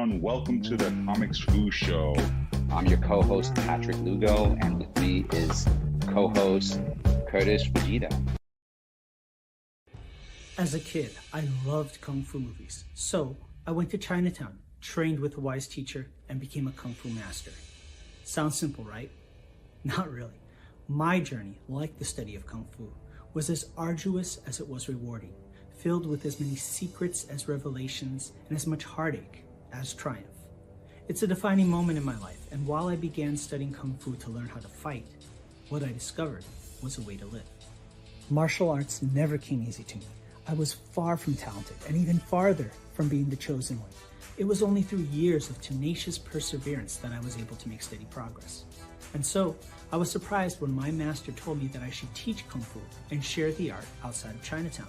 everyone. Welcome to the Comics Fu Show. I'm your co-host, Patrick Lugo, and with me is co-host Curtis Fujita. As a kid, I loved Kung Fu movies. So I went to Chinatown, trained with a wise teacher, and became a Kung Fu master. Sounds simple, right? Not really. My journey, like the study of Kung Fu, was as arduous as it was rewarding, filled with as many secrets as revelations and as much heartache as triumph. It's a defining moment in my life, and while I began studying Kung Fu to learn how to fight, what I discovered was a way to live. Martial arts never came easy to me. I was far from talented and even farther from being the chosen one. It was only through years of tenacious perseverance that I was able to make steady progress. And so, I was surprised when my master told me that I should teach Kung Fu and share the art outside of Chinatown.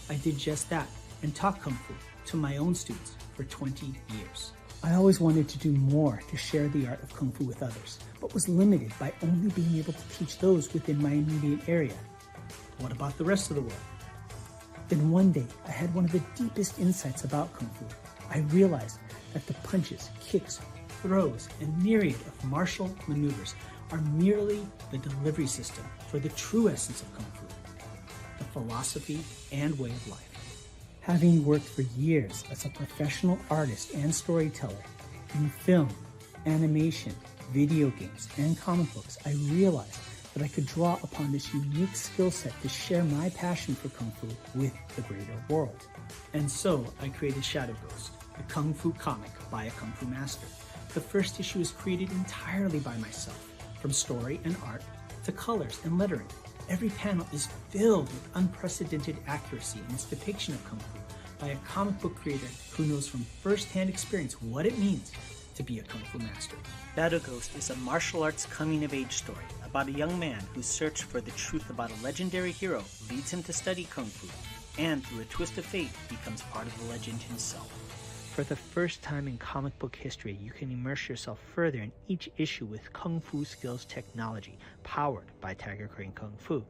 I did just that and taught Kung Fu to my own students for 20 years. I always wanted to do more to share the art of Kung Fu with others, but was limited by only being able to teach those within my immediate area. What about the rest of the world? Then one day, I had one of the deepest insights about Kung Fu. I realized that the punches, kicks, throws, and myriad of martial maneuvers are merely the delivery system for the true essence of Kung Fu, the philosophy and way of life. Having worked for years as a professional artist and storyteller in film, animation, video games, and comic books, I realized that I could draw upon this unique skill set to share my passion for Kung Fu with the greater world. And so I created Shadow Ghost, the Kung Fu comic by a Kung Fu master. The first issue is created entirely by myself, from story and art to colors and lettering. Every panel is filled with unprecedented accuracy in its depiction of Kung Fu by a comic book creator who knows from first-hand experience what it means to be a Kung Fu master. Shadow Ghost is a martial arts coming-of-age story about a young man whose search for the truth about a legendary hero leads him to study Kung Fu, and through a twist of fate, becomes part of the legend himself. For the first time in comic book history, you can immerse yourself further in each issue with Kung Fu skills technology, powered by Tiger Crane Kung Fu.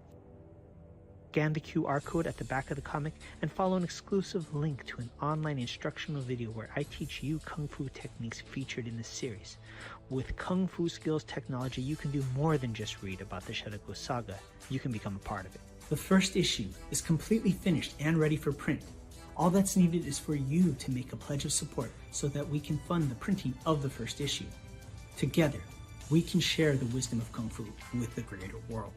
Scan the QR code at the back of the comic and follow an exclusive link to an online instructional video where I teach you Kung Fu techniques featured in the series. With Kung Fu skills technology, you can do more than just read about the Shadow Ghost saga. You can become a part of it. The first issue is completely finished and ready for print. All that's needed is for you to make a pledge of support so that we can fund the printing of the first issue. Together, we can share the wisdom of Kung Fu with the greater world.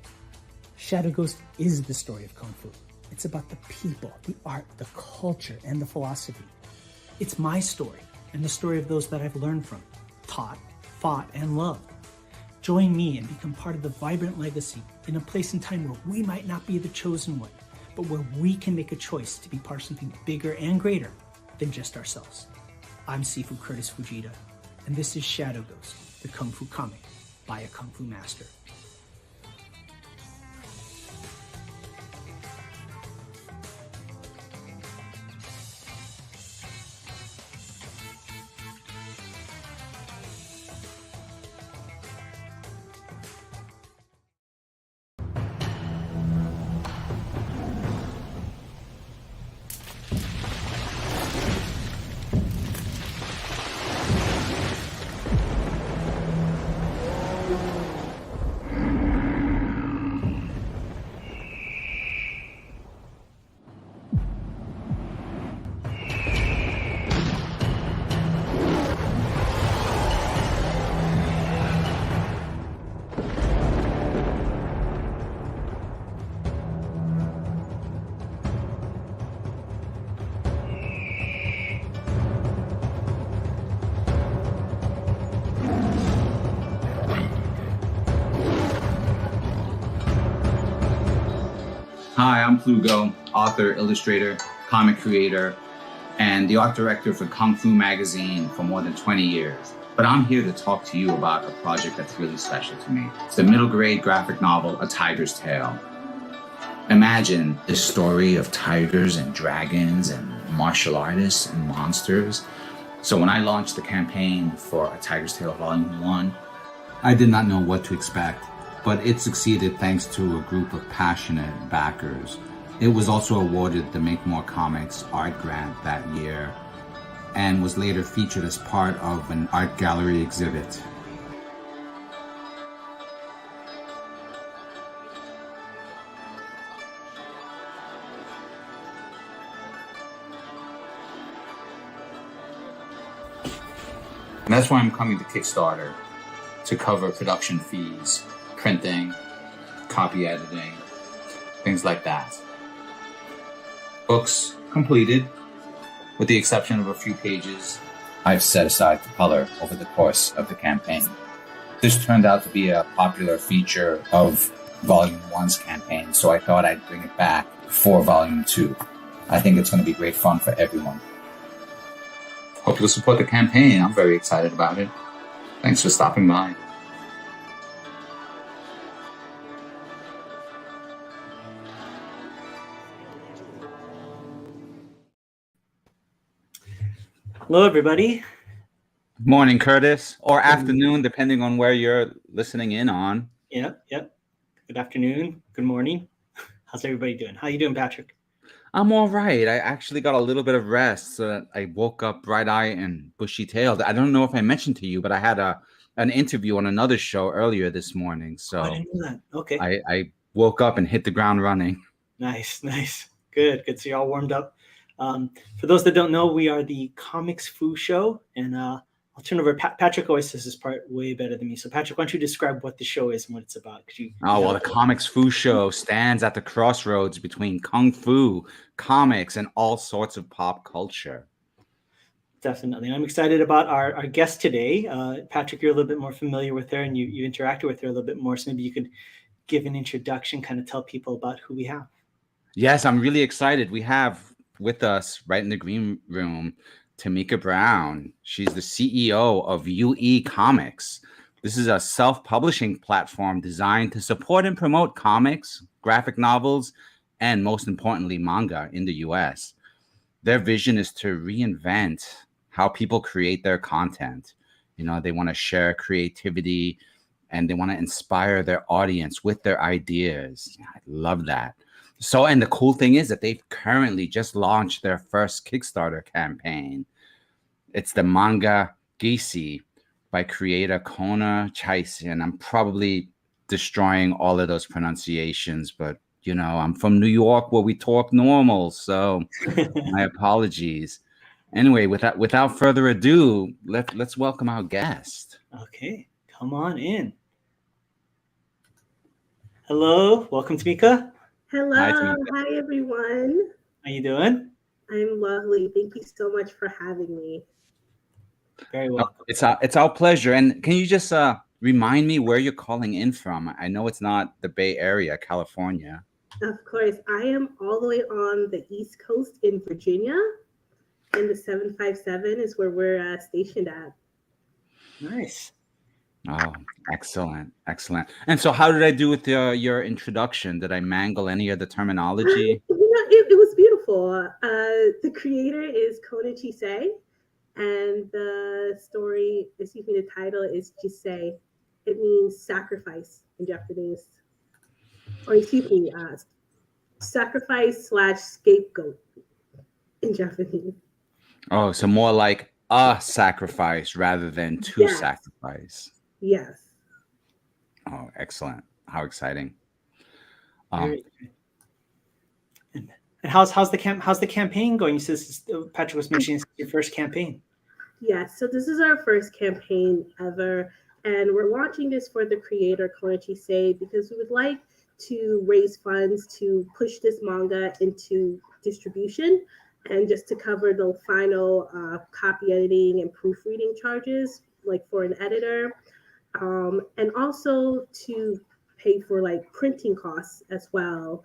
Shadow Ghost is the story of Kung Fu. It's about the people, the art, the culture, and the philosophy. It's my story and the story of those that I've learned from, taught, fought, and loved. Join me and become part of the vibrant legacy in a place and time where we might not be the chosen one, but where we can make a choice to be part of something bigger and greater than just ourselves. I'm Sifu Curtis Fujita, and this is Shadow Ghost, the Kung Fu comic by a Kung Fu master. Hi, I'm Plugo, author, illustrator, comic creator, and the art director for Kung Fu magazine for more than 20 years. But I'm here to talk to you about a project that's really special to me. It's the middle grade graphic novel, A Tiger's Tale. Imagine the story of tigers and dragons and martial artists and monsters. So when I launched the campaign for A Tiger's Tale Volume 1, I did not know what to expect. But it succeeded thanks to a group of passionate backers. It was also awarded the Make More Comics art grant that year. and was later featured as part of an art gallery exhibit. And that's why I'm coming to Kickstarter, to cover production fees, printing, copy editing, things like that. Books completed, with the exception of a few pages I've set aside for color over the course of the campaign. This turned out to be a popular feature of Volume 1's campaign, so I thought I'd bring it back for Volume 2. I think it's going to be great fun for everyone. Hope you'll support the campaign. I'm very excited about it. Thanks for stopping by. Hello, everybody. Morning, Curtis, or afternoon, depending on where you're listening in on. Yep. Good afternoon. Good morning. How's everybody doing? How you doing, Patrick? I'm all right. I actually got a little bit of rest, so that I woke up bright-eyed and bushy-tailed. I don't know if I mentioned to you, but I had an interview on another show earlier this morning. So I didn't know that. Okay. I woke up and hit the ground running. Nice. Good. So you're all warmed up. For those that don't know, we are the Comics Foo Show, and I'll turn over. Patrick always says this part way better than me. So, Patrick, why don't you describe what the show is and what it's about? Well, the Comics Foo Show stands at the crossroads between Kung Fu, comics, and all sorts of pop culture. Definitely. I'm excited about our guest today. Patrick, you're a little bit more familiar with her, and you interacted with her a little bit more. So maybe you could give an introduction, kind of tell people about who we have. Yes, I'm really excited. We have with us right in the green room Tamika Brown. She's the CEO of UE Comix. This is a self-publishing platform designed to support and promote comics, graphic novels, and most importantly, manga in the US. Their vision is to reinvent how people create their content. You know, they want to share creativity and they want to inspire their audience with their ideas. I love that. So, and the cool thing is that they've currently just launched their first Kickstarter campaign. It's the Manga GISEI by creator Kona Chise. And I'm probably destroying all of those pronunciations, but you know, I'm from New York where we talk normal. So my apologies. Anyway, without further ado, let's welcome our guest. Okay, come on in. Hello, welcome, Tamika. Hello, hi everyone. How you doing? I'm lovely. Thank you so much for having me. Very welcome. It's our pleasure. And can you just remind me where you're calling in from? I know it's not the Bay Area, California. Of course, I am all the way on the East Coast in Virginia, and the 757 is where we're stationed at. Nice. Oh, excellent. And so how did I do with your introduction? Did I mangle any of the terminology? It was beautiful. The creator is Kona Chise, and the title is GISEI. It means sacrifice in Japanese. Or sacrifice/scapegoat in Japanese. Oh, so more like a sacrifice rather than to sacrifice. Yes. Oh, excellent. How exciting. And how's the campaign going? You said Patrick was mentioning this is your first campaign. Yes, so this is our first campaign ever, and we're launching this for the creator Kona Chise because we would like to raise funds to push this manga into distribution and just to cover the final copy editing and proofreading charges, like for an editor, and also to pay for like printing costs as well.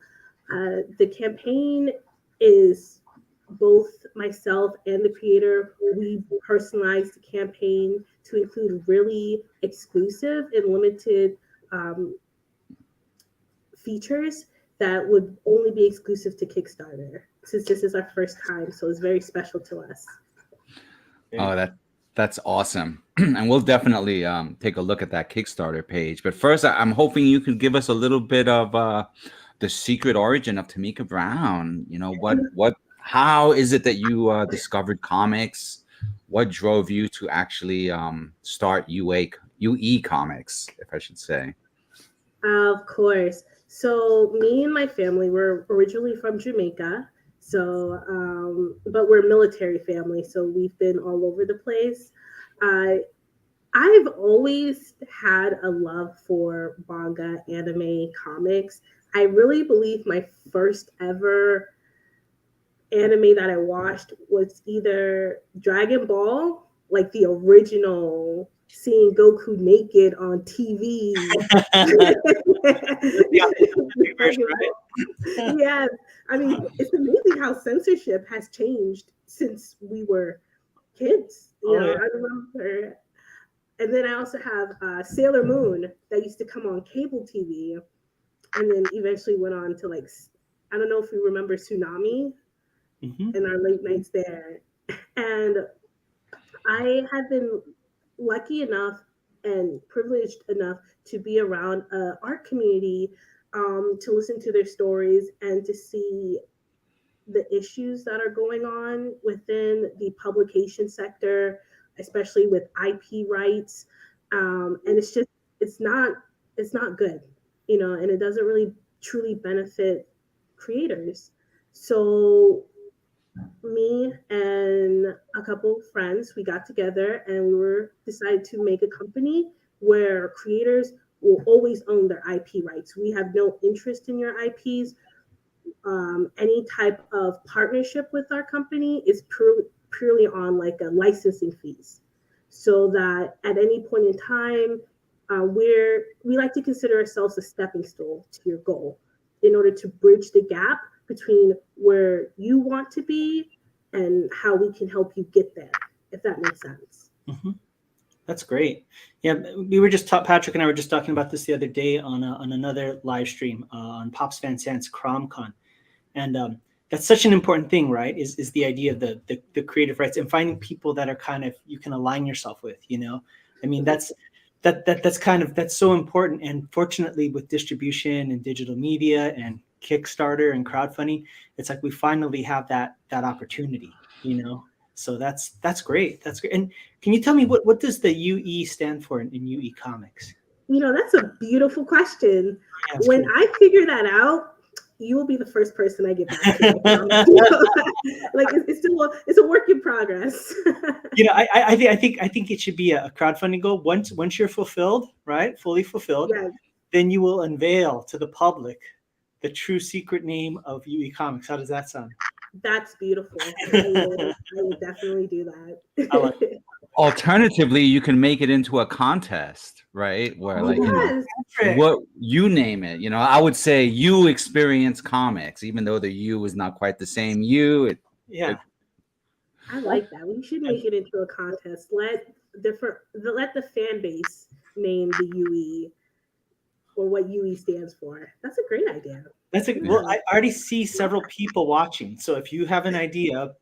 The campaign is both myself and the creator. We personalized the campaign to include really exclusive and limited features that would only be exclusive to Kickstarter, since this is our first time, so it's very special to us. Oh, that's awesome. And we'll definitely take a look at that Kickstarter page. But first, I'm hoping you could give us a little bit of the secret origin of Tamika Brown. You know, how is it that you discovered comics? what drove you to actually start UE Comics, if I should say? Of course. So me and my family were originally from Jamaica. So, but we're a military family, so we've been all over the place. Uh, I've always had a love for manga, anime, comics. I really believe my first ever anime that I watched was either Dragon Ball, like the original, seeing Goku naked on TV. Yes, I mean, it's amazing how censorship has changed since we were kids. I remember. And then I also have Sailor Moon that used to come on cable TV, and then eventually went on to like, I don't know if you remember Tsunami and our late nights there. And I have been lucky enough and privileged enough to be around an art community, to listen to their stories and to see the issues that are going on within the publication sector, especially with IP rights. And it's not it's not good, and it doesn't really truly benefit creators. So me and a couple of friends, we got together and decided to make a company where creators will always own their IP rights. We have no interest in your IPs. Any type of partnership with our company is purely on like a licensing fees, so that at any point in time, we like to consider ourselves a stepping stone to your goal, in order to bridge the gap between where you want to be and how we can help you get there, if that makes sense. Mm-hmm. That's great. Yeah, Patrick and I were just talking about this the other day on another live stream on Pops Van Sant's CromCon. And that's such an important thing, right? Is the idea of the creative rights and finding people that are kind of, you can align yourself with, I mean, that's so important. And fortunately, with distribution and digital media and Kickstarter and crowdfunding, it's like we finally have that opportunity, So that's great. That's great. And can you tell me what does the UE stand for in UE Comics? That's a beautiful question. Yeah, when cool. I figure that out, you will be the first person I get back to. Like it's a work in progress. I think it should be a crowdfunding goal. Once you're fulfilled, right, fully fulfilled, Yes. Then you will unveil to the public the true secret name of UE Comics. How does that sound? That's beautiful. I would definitely do that. I like it. Alternatively, you can make it into a contest, right? Where what you name it. I would say you experience comics, even though the U is not quite the same U. I like that. We should make it into a contest. Let the fan base name the UE, or what UE stands for. That's a great idea. Well, I already see several people watching. So if you have an idea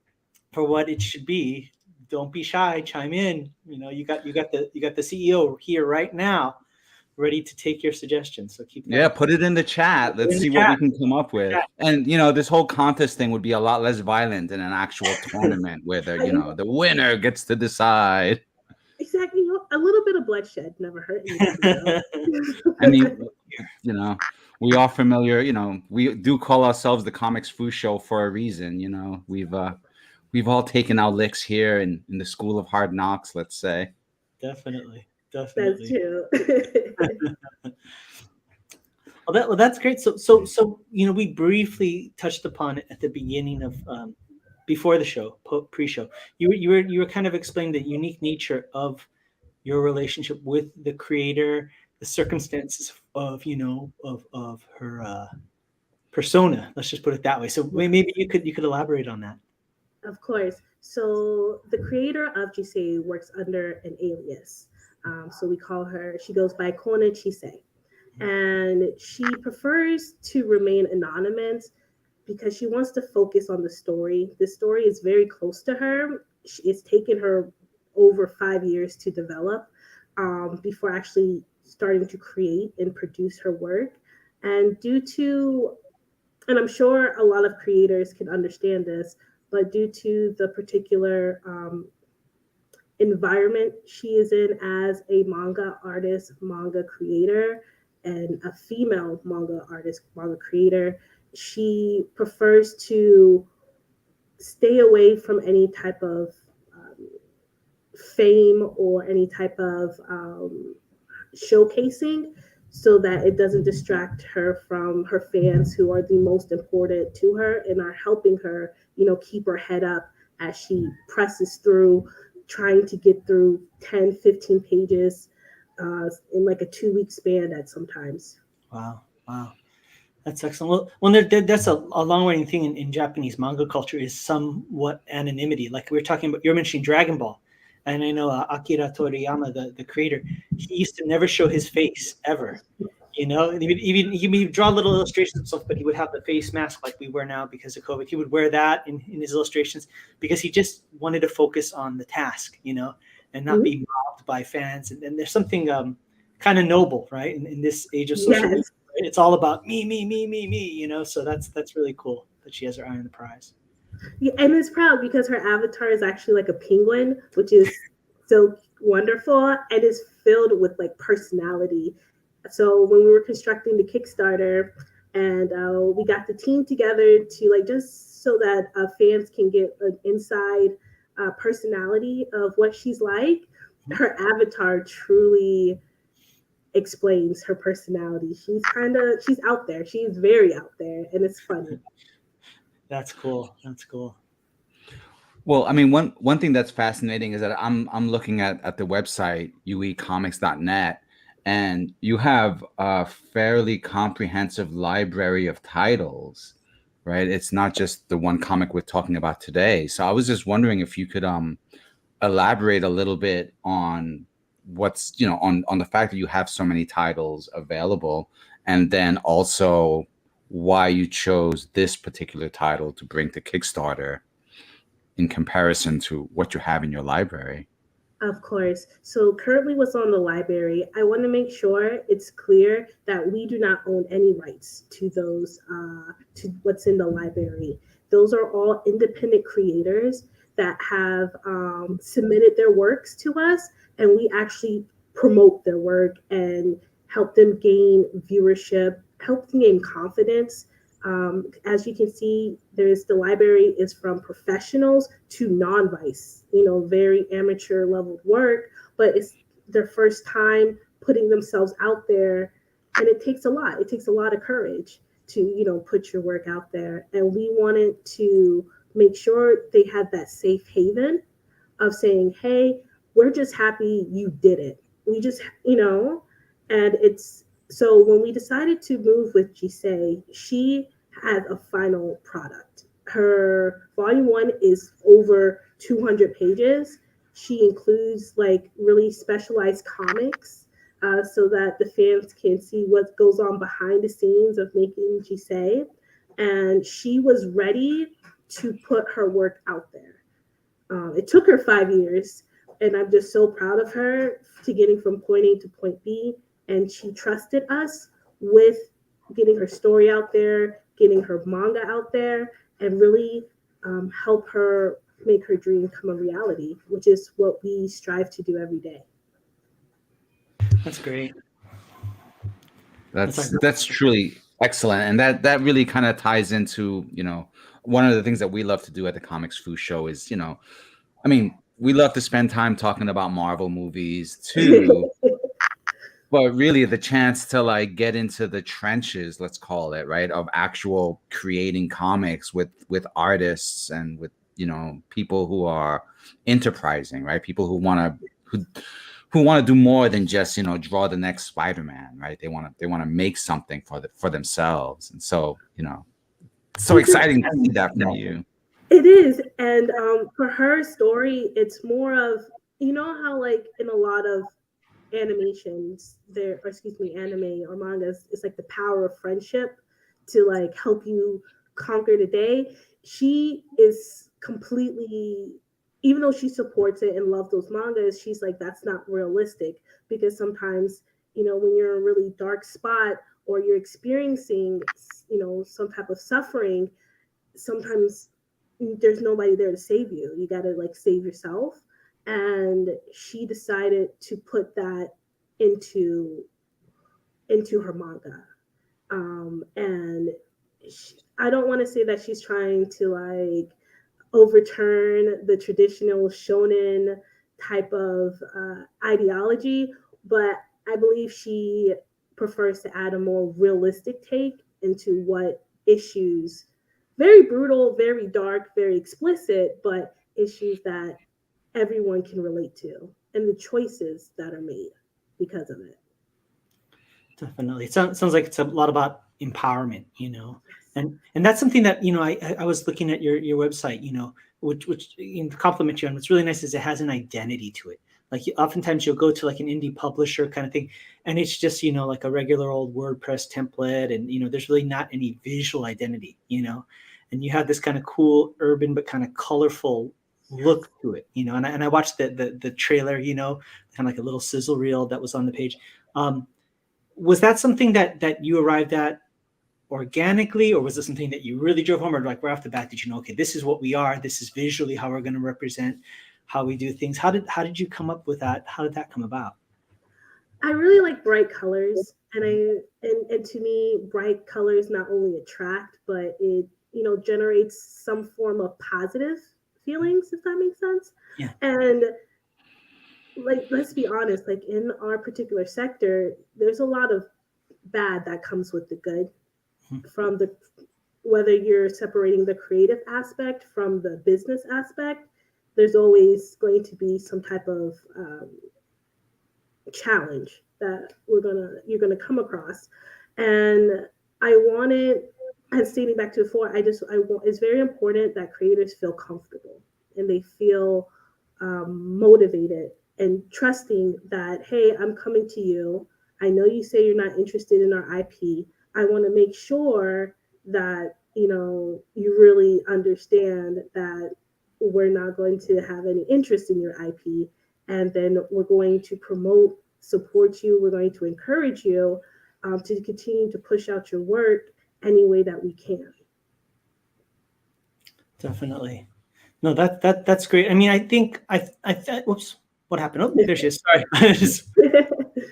for what it should be, don't be shy. Chime in. You got the CEO here right now, ready to take your suggestions. So keep that. Put it in the chat. Let's see what we can come up with. And this whole contest thing would be a lot less violent than an actual tournament where the winner gets to decide. Exactly. A little bit of bloodshed never hurt anybody. I mean, we are familiar. We do call ourselves the Comics Foo Show for a reason. We've all taken our licks here in the School of Hard Knocks, let's say. Definitely. That's true. Well, that's great. So we briefly touched upon it at the beginning of before the show, pre-show. You were kind of explaining the unique nature of your relationship with the creator, the circumstances of her persona. Let's just put it that way. So maybe you could elaborate on that. Of course. So the creator of GISEI works under an alias. So she goes by Kona Chise. And she prefers to remain anonymous because she wants to focus on the story. The story is very close to her. It's taken her over 5 years to develop, before actually starting to create and produce her work. And and I'm sure a lot of creators can understand this, but due to the particular environment she is in as a manga artist, manga creator, and a female manga artist, manga creator. She prefers to stay away from any type of fame or any type of showcasing, so that it doesn't distract her from her fans, who are the most important to her and are helping her, keep her head up as she presses through, trying to get through 10, 15 pages in like a 2 week span at sometimes. Wow. Wow. That's excellent. Well, that's a long-running thing in Japanese manga culture, is somewhat anonymity. Like we were talking about, you're mentioning Dragon Ball, and I know Akira Toriyama, the creator, he used to never show his face ever. And he would draw little illustrations and stuff, but he would have the face mask like we wear now because of COVID. He would wear that in his illustrations because he just wanted to focus on the task, and not be mobbed by fans. And there's something kind of noble, right, in this age of social media. It's all about me, so that's really cool that she has her eye on the prize. Yeah, and it's proud because her avatar is actually like a penguin, which is so wonderful and is filled with like personality. So when we were constructing the Kickstarter, and we got the team together to like, just so that fans can get an inside personality of what she's like, her avatar truly explains her personality. She's out there. She's very out there, and it's funny. That's cool. Well, I mean, one thing that's fascinating is that I'm looking at the website uecomics.net, and you have a fairly comprehensive library of titles, right? It's not just the one comic we're talking about today. So I was just wondering if you could elaborate a little bit on what's, on the fact that you have so many titles available, and then also why you chose this particular title to bring to Kickstarter in comparison to what you have in your library. Of course. So currently what's on the library, I want to make sure it's clear that we do not own any rights to those, to what's in the library. Those are all independent creators that have submitted their works to us, and we actually promote their work and help them gain viewership, help them gain confidence. As you can see, the library is from professionals to non-vice, very amateur level work, but it's their first time putting themselves out there. And it takes a lot. It takes a lot of courage to, put your work out there. And we wanted to make sure they had that safe haven of saying, hey, we're just happy you did it. We just, and it's, so when we decided to move with GISEI, she had a final product. Her volume 1 is over 200 pages. She includes like really specialized comics so that the fans can see what goes on behind the scenes of making GISEI. And she was ready to put her work out there. It took her 5 years, and I'm just so proud of her to getting from point A to point B. And she trusted us with getting her story out there, getting her manga out there, and really help her make her dream come a reality, which is what we strive to do every day. That's great. That's truly excellent, and that really kind of ties into one of the things that we love to do at the Comics Foo Show is I mean, we love to spend time talking about Marvel movies too. But really the chance to like get into the trenches, let's call it, right, of actual creating comics with artists and with people who are enterprising, right? People who want to do more than just draw the next Spider-Man, right? They want to make something for themselves, and so so exciting to see that from you. It is, and for her story, it's more of how like in a lot of animations anime or mangas, it's like the power of friendship to like help you conquer the day. She is completely, even though she supports it and loves those mangas, she's like, that's not realistic, because sometimes when you're in a really dark spot or you're experiencing some type of suffering, sometimes there's nobody there to save you. You got to like save yourself. and she decided to put that into her manga. And I don't want to say that she's trying to like overturn the traditional shonen type of ideology, but I believe she prefers to add a more realistic take into what issues, very brutal, very dark, very explicit, but issues that everyone can relate to and the choices that are made because of it. Definitely. It sounds like it's a lot about empowerment, and that's something that, I was looking at your website, which to compliment you on. What's really nice is it has an identity to it. Like oftentimes you'll go to like an indie publisher kind of thing, and it's just, like a regular old WordPress template, and, there's really not any visual identity, and you have this kind of cool urban, but kind of colorful look to it, and I watched the trailer, kind of like a little sizzle reel that was on the page. Was that something that you arrived at organically, or was it something that you really drove home, or like right off the bat did you know, okay, this is what we are, this is visually how we're going to represent how we do things? How did you come up with that? How did that come about? I really like bright colors, and to me, bright colors not only attract, but it generates some form of positive feelings, if that makes sense. Yeah. And like, let's be honest, like in our particular sector, there's a lot of bad that comes with the good, from the, whether you're separating the creative aspect from the business aspect, there's always going to be some type of challenge that you're gonna come across. And I wanted, and stating back to before, it's very important that creators feel comfortable and they feel motivated and trusting that, hey, I'm coming to you. I know you say you're not interested in our IP. I want to make sure that you really understand that we're not going to have any interest in your IP, and then we're going to promote, support you. We're going to encourage you to continue to push out your work any way that we can. Definitely. No, that's great. I mean, I think whoops, what happened? Oh, there she is. Sorry.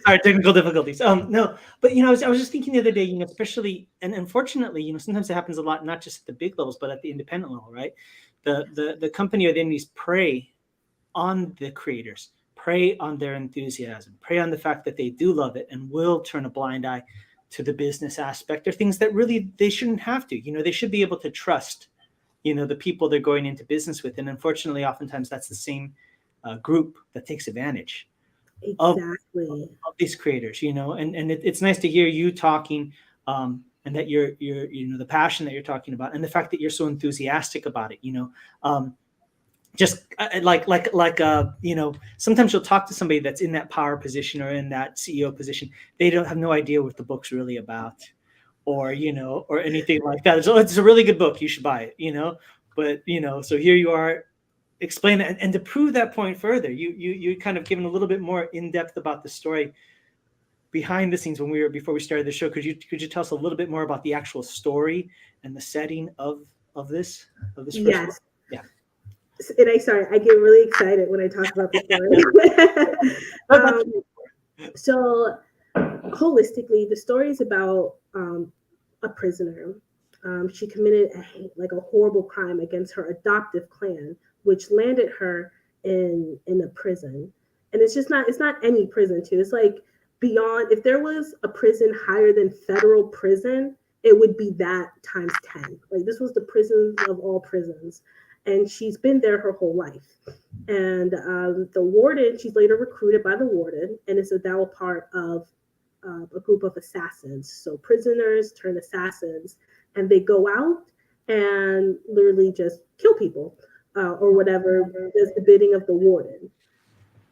Sorry, technical difficulties. No, but I was just thinking the other day, especially, and unfortunately, sometimes it happens a lot, not just at the big levels, but at the independent level, right? The company or the indies prey on the creators, prey on their enthusiasm, prey on the fact that they do love it and will turn a blind eye to the business aspect, or things that really they shouldn't have to. They should be able to trust, the people they're going into business with. And unfortunately, oftentimes that's the same group that takes advantage exactly of these creators, and it's nice to hear you talking, and that you're the passion that you're talking about, and the fact that you're so enthusiastic about it, just sometimes you'll talk to somebody that's in that power position or in that CEO position. They don't have no idea what the book's really about, or or anything like that. It's a really good book, you should buy it, but so here you are, explain it, and to prove that point further, you kind of given a little bit more in depth about the story behind the scenes before we started the show. Could you tell us a little bit more about the actual story and the setting of this first yes book? Yeah. And I get really excited when I talk about the story. So holistically, the story is about a prisoner. She committed a horrible crime against her adoptive clan, which landed her in a prison. And it's not any prison too. It's like beyond, if there was a prison higher than federal prison, it would be that times 10. Like, this was the prison of all prisons. And she's been there her whole life. And the warden, she's later recruited by the warden, and is now a part of a group of assassins. So prisoners turn assassins, and they go out and literally just kill people or whatever does the bidding of the warden.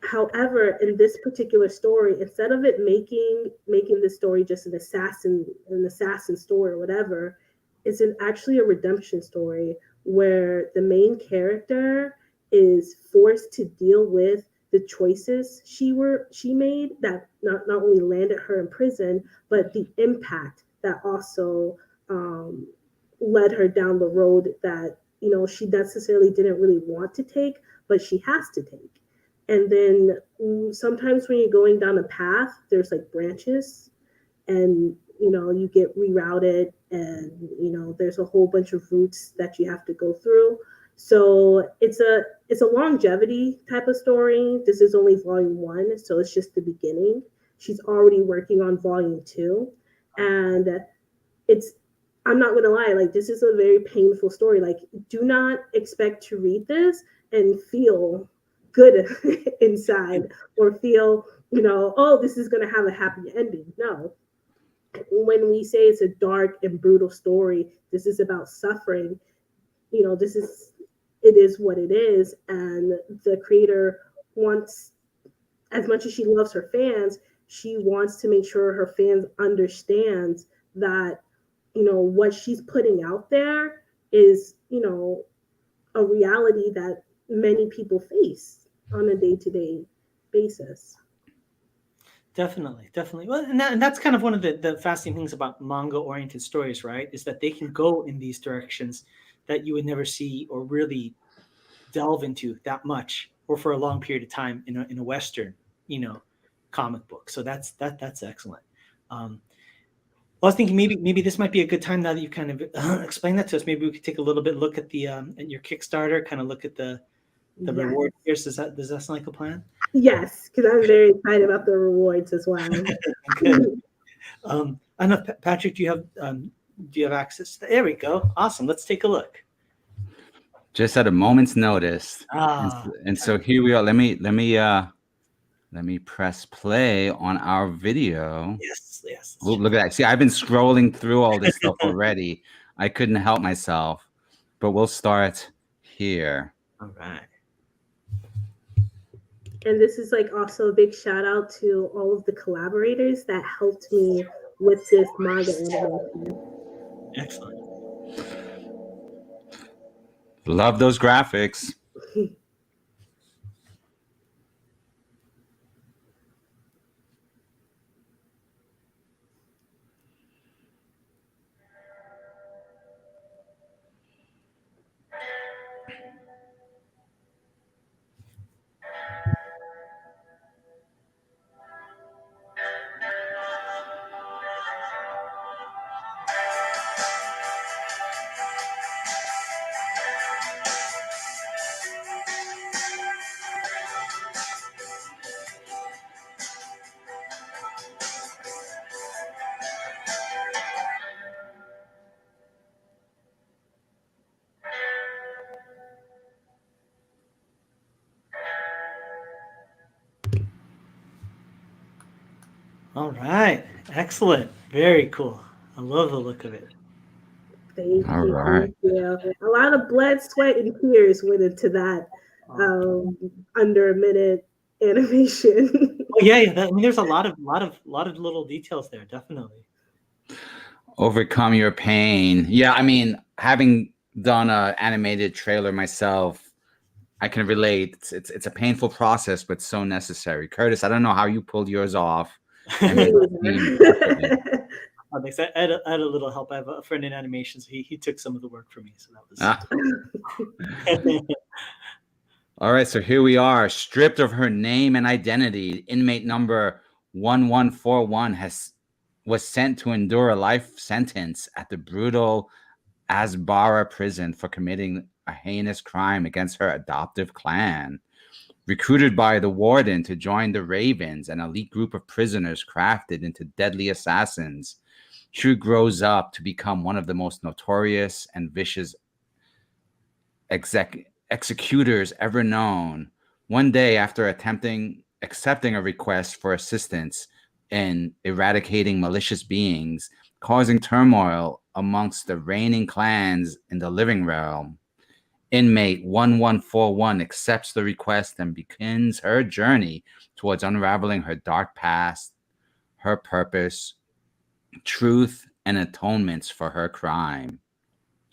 However, in this particular story, instead of it making this story just an assassin story or whatever, it's actually a redemption story where the main character is forced to deal with the choices she made that not only landed her in prison, but the impact that also led her down the road that she necessarily didn't really want to take, but she has to take. And then sometimes when you're going down a path, there's like branches, and you get rerouted, and there's a whole bunch of routes that you have to go through. So it's a longevity type of story. This is only volume 1, so it's just the beginning. She's already working on volume 2, and it's I'm not gonna lie, like, this is a very painful story. Like, do not expect to read this and feel good inside, or feel, oh, this is gonna have a happy ending. No. When we say it's a dark and brutal story, this is about suffering. It is what it is. And the creator wants, as much as she loves her fans, she wants to make sure her fans understands that, what she's putting out there is, a reality that many people face on a day-to-day basis. Definitely, definitely. Well, and that's kind of one of the fascinating things about manga-oriented stories, right? Is that they can go in these directions that you would never see or really delve into that much, or for a long period of time in a Western, comic book. So that's excellent. I was thinking maybe this might be a good time, now that you kind of explained that to us. Maybe we could take a little bit look at the at your Kickstarter, kind of look at the Yes. reward here. Does that sound like a plan? Yes, because I'm very excited about the rewards as well. Good. I don't know, Patrick, do you have access? There we go. Awesome. Let's take a look. Just at a moment's notice. Ah. And so here we are. Let me press play on our video. Yes. Ooh, look at that. See, I've been scrolling through all this stuff already. I couldn't help myself. But we'll start here. All right. And this is like also a big shout out to all of the collaborators that helped me with this manga animation. Excellent. Love those graphics. All right. Excellent. Very cool. I love the look of it. Thank All you. right. Thank you. A lot of blood, sweat, and tears went into that under a minute animation. Oh yeah. I mean, there's a lot of little details there. Definitely. Overcome your pain. Yeah, I mean, having done an animated trailer myself, I can relate. It's a painful process, but so necessary. Curtis, I don't know how you pulled yours off. I had a little help. I have a friend in animation, so he took some of the work for me. So that was. All right, so here we are, stripped of her name and identity. Inmate number 1141 was sent to endure a life sentence at the brutal Asbara prison for committing a heinous crime against her adoptive clan. Recruited by the warden to join the Ravens, an elite group of prisoners crafted into deadly assassins, she grows up to become one of the most notorious and vicious executors ever known. One day, after accepting a request for assistance in eradicating malicious beings, causing turmoil amongst the reigning clans in the living realm, inmate 1141 accepts the request and begins her journey towards unraveling her dark past, her purpose, truth, and atonements for her crime.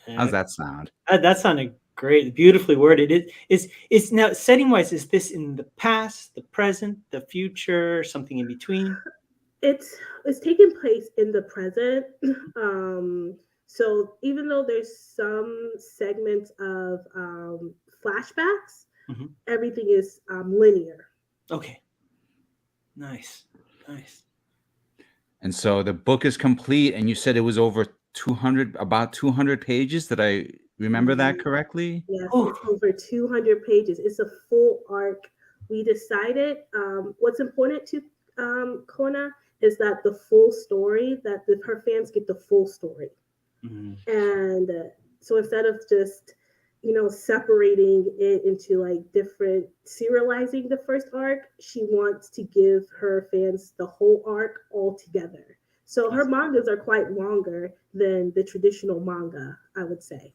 How's that sound? That sounded great. Beautifully worded. It's now, setting wise, is this in the past, the present, the future, something in between? It's taking place in the present. So even though there's some segments of flashbacks, Mhm. Everything is linear. Okay. Nice. And so the book is complete, and you said it was over 200, about 200 pages. Did I remember that correctly? Yes, Oh. it's over 200 pages. It's a full arc. We decided what's important to Kona is that the full story, that her fans get the full story. And so instead of just, separating it into like different, serializing the first arc, she wants to give her fans the whole arc all together. So her mangas are quite longer than the traditional manga, I would say.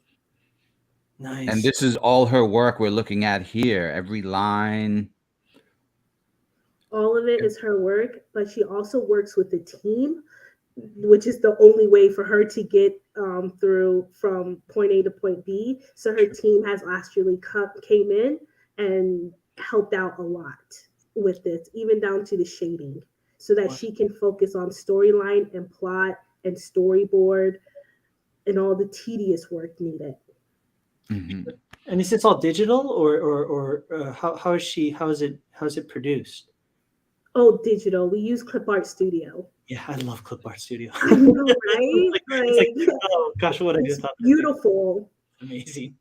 Nice. And this is all her work we're looking at here. Every line. All of it is her work, but she also works with the team, which is the only way for her to get through from point A to point B. So her team has actually came in and helped out a lot with this, even down to the shading, so that she can focus on storyline and plot and storyboard and all the tedious work needed. Mm-hmm. And is this all digital, or how is it produced? Oh, digital. We use Clip Art Studio. Yeah, I love Clip Art Studio. I know, right? Oh gosh, what I just thought. Beautiful. Amazing.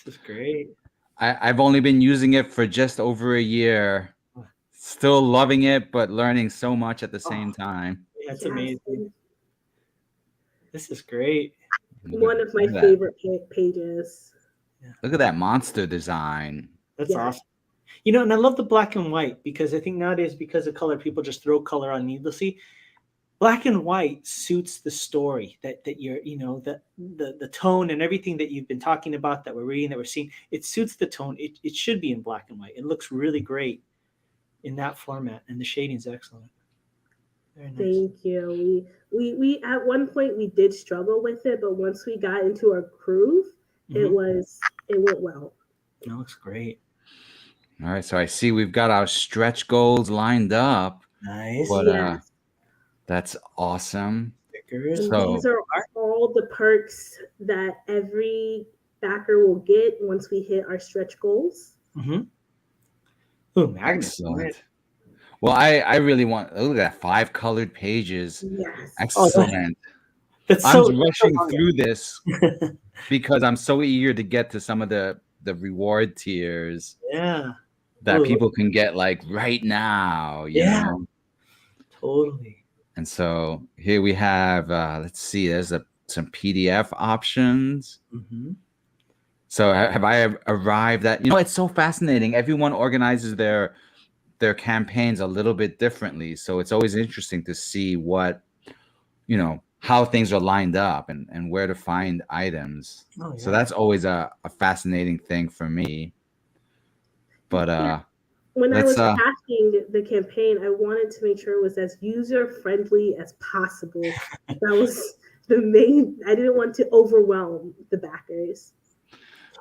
This is great. I've only been using it for just over a year. Still loving it, but learning so much at the same time. Yeah, it's amazing. This is great. One of my favorite pages. Yeah. Look at that monster design. That's awesome. And I love the black and white, because I think nowadays, because of color, people just throw color on needlessly. Black and white suits the story that you're, the tone and everything that you've been talking about, that we're reading, that we're seeing. It suits the tone. It should be in black and white. It looks really great in that format, and the shading is excellent. Very nice. Thank you. We at one point we did struggle with it, but once we got into our groove, it went well. It looks great. All right, so I see we've got our stretch goals lined up. Nice. But that's awesome. Stickers. So these are all the perks that every backer will get once we hit our stretch goals. Oh, magnets. Excellent. Well, I really want, look at that, 5 colored pages. Yes. Excellent. I'm rushing through this because I'm so eager to get to some of the reward tiers. Yeah. That people can get like right now. You know? Totally. And so here we have, let's see, there's some PDF options. So have I arrived at, it's so fascinating. Everyone organizes their campaigns a little bit differently. So it's always interesting to see what, how things are lined up and where to find items. So that's always a fascinating thing for me. But when I was crafting the campaign, I wanted to make sure it was as user-friendly as possible. That was the main. I didn't want to overwhelm the backers.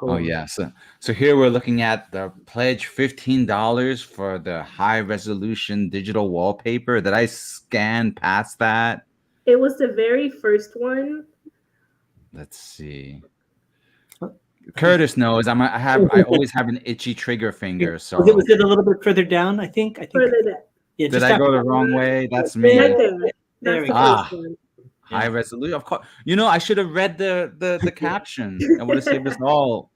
Oh yeah, so here we're looking at the pledge $15 for the high resolution digital wallpaper. Did I scan past that? It was the very first one. Let's see. Curtis knows I always have an itchy trigger finger. So was it a little bit further down? I think. Further down. Yeah, did I go the wrong way? That's me. Right there. That's high resolution. Of course. I should have read the caption. I would have saved us all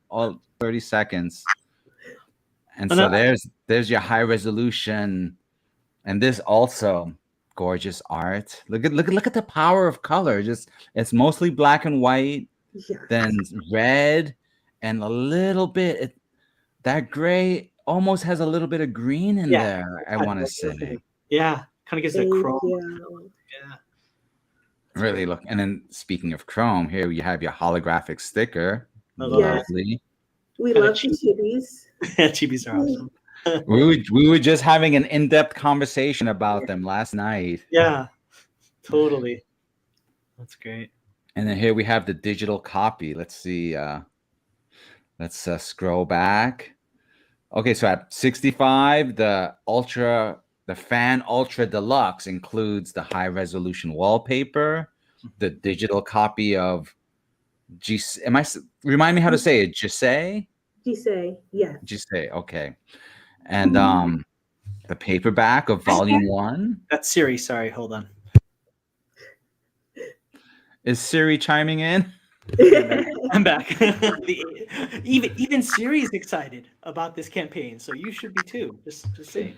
30 seconds. And so there's your high resolution, and this also gorgeous art. Look at the power of color. It's mostly black and white, then red. And a little bit, that gray almost has a little bit of green in there, I want to say. Yeah, kind of gives it chrome. Yeah. Really look. And then speaking of chrome, here you have your holographic sticker. Lovely. We love chibis. Chibis are awesome. we were just having an in-depth conversation about them last night. Yeah, totally. That's great. And then here we have the digital copy. Let's see. Let's scroll back. Okay, so at 65, the Fan Ultra Deluxe includes the high resolution wallpaper, the digital copy of remind me how to say it, GISEI? GISEI, yes. GISEI, okay. And the paperback of Volume 1. That's Siri. Sorry, hold on. Is Siri chiming in? I'm back. Even Siri's excited about this campaign, so you should be too. Just saying.